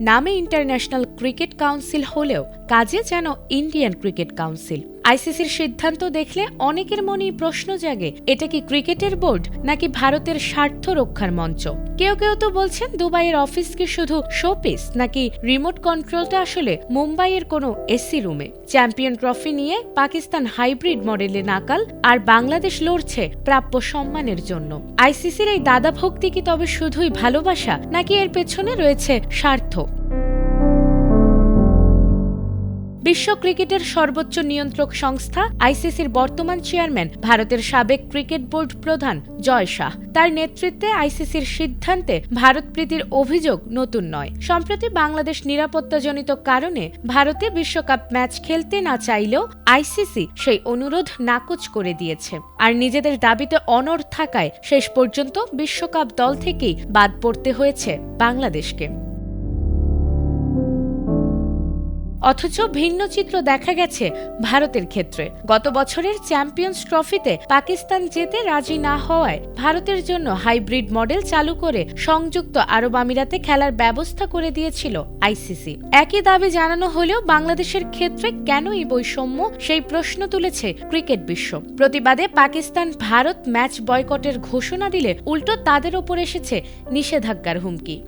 নামে international cricket council হলেও কাজে যেন ইন্ডিয়ান ক্রিকেট কাউন্সিল। আইসিসির সিদ্ধান্ত দেখলে অনেকের মনেই প্রশ্ন জাগে, এটা কি ক্রিকেটের বোর্ড নাকি ভারতের স্বার্থ রক্ষার মঞ্চ? কেউ কেউ তো বলছেন দুবাইয়ের অফিস কি শুধু শোপিস, নাকি রিমোট কন্ট্রোলটা আসলে মুম্বাইয়ের কোনো এসি রুমে। চ্যাম্পিয়ন ট্রফি নিয়ে পাকিস্তান হাইব্রিড মডেলে নাকাল, আর বাংলাদেশ লড়ছে প্রাপ্য সম্মানের জন্য। আইসিসির এই দাদা ভক্তি কি তবে শুধুই ভালোবাসা, নাকি এর পেছনে রয়েছে স্বার্থ? বিশ্ব ক্রিকেটের সর্বোচ্চ নিয়ন্ত্রক সংস্থা আইসিসির বর্তমান চেয়ারম্যান ভারতের সাবেক ক্রিকেট বোর্ড প্রধান জয় শাহ। তার নেতৃত্বে আইসিসির সিদ্ধান্তে ভারতপ্রীতির অভিযোগ নতুন নয়। সম্প্রতি বাংলাদেশ নিরাপত্তাজনিত কারণে ভারতে বিশ্বকাপ ম্যাচ খেলতে না চাইলেও আইসিসি সেই অনুরোধ নাকচ করে দিয়েছে। আর নিজেদের দাবিতে অনড় থাকায় শেষ পর্যন্ত বিশ্বকাপ দল থেকেই বাদ পড়তে হয়েছে বাংলাদেশকে। অথচ ভিন্ন চিত্র দেখা গেছে ভারতের ক্ষেত্রে। গত বছরের চ্যাম্পিয়ন্স ট্রফিতে পাকিস্তান যেতে রাজি না হওয়ায় ভারতের জন্য হাইব্রিড মডেল চালু করে সংযুক্ত আরব আমিরাতে খেলার ব্যবস্থা করে দিয়েছিল আইসিসি। একই দাবি জানানো হলেও বাংলাদেশের ক্ষেত্রে কেন এই বৈষম্য, সেই প্রশ্ন তুলেছে ক্রিকেট বিশ্ব। প্রতিবাদে পাকিস্তান ভারত ম্যাচ বয়কটের ঘোষণা দিলে উল্টো তাদের ওপর এসেছে নিষেধাজ্ঞার হুমকি।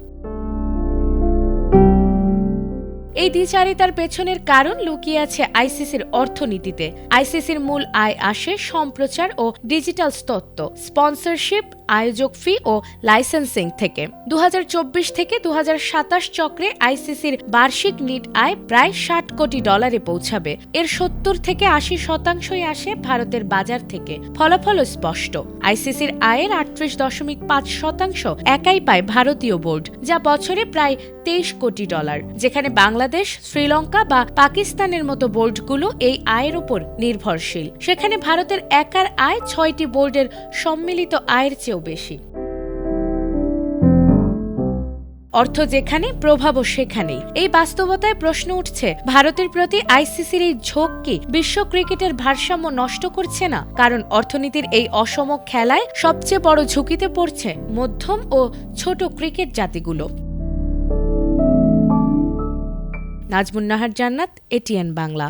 এই দ্বিচারিতার পেছনের কারণ লুকিয়ে আছে আইসিসির অর্থনীতিতে। আইসিসির মূল আয় আসে সম্প্রচার ও ডিজিটাল তথ্য, স্পন্সরশিপ, আয়োজক ফি ও লাইসেন্সিং থেকে। 2024 থেকে 2027 চক্রে আইসিসির বার্ষিক নিট আয় প্রায় $60 কোটি পৌঁছাবে। এর 70 থেকে 80% আসে ভারতের বাজার থেকে। ফলাফলও স্পষ্ট, আইসিসির আয়ের 38.5% একাই পায় ভারতীয় বোর্ড, যা বছরে প্রায় $23 কোটি। যেখানে বাংলাদেশ, শ্রীলঙ্কা বা পাকিস্তানের মতো বোর্ডগুলো এই আয়ের উপর নির্ভরশীল, সেখানে ভারতের একার আয় 6টি বোর্ডের সম্মিলিত আয়ের চেয়েও বেশি। অর্থ যেখানে, প্রভাবও সেখানেই। এই বাস্তবতায় প্রশ্ন উঠছে, ভারতের প্রতি আইসিসির এই ঝোঁক কি বিশ্ব ক্রিকেটের ভারসাম্য নষ্ট করছে না? কারণ অর্থনীতির এই অসম খেলায় সবচেয়ে বড় ঝুঁকিতে পড়ছে মধ্যম ও ছোট ক্রিকেট জাতিগুলো। নাজমুন নাহার জান্নাত, এটিএন বাংলা।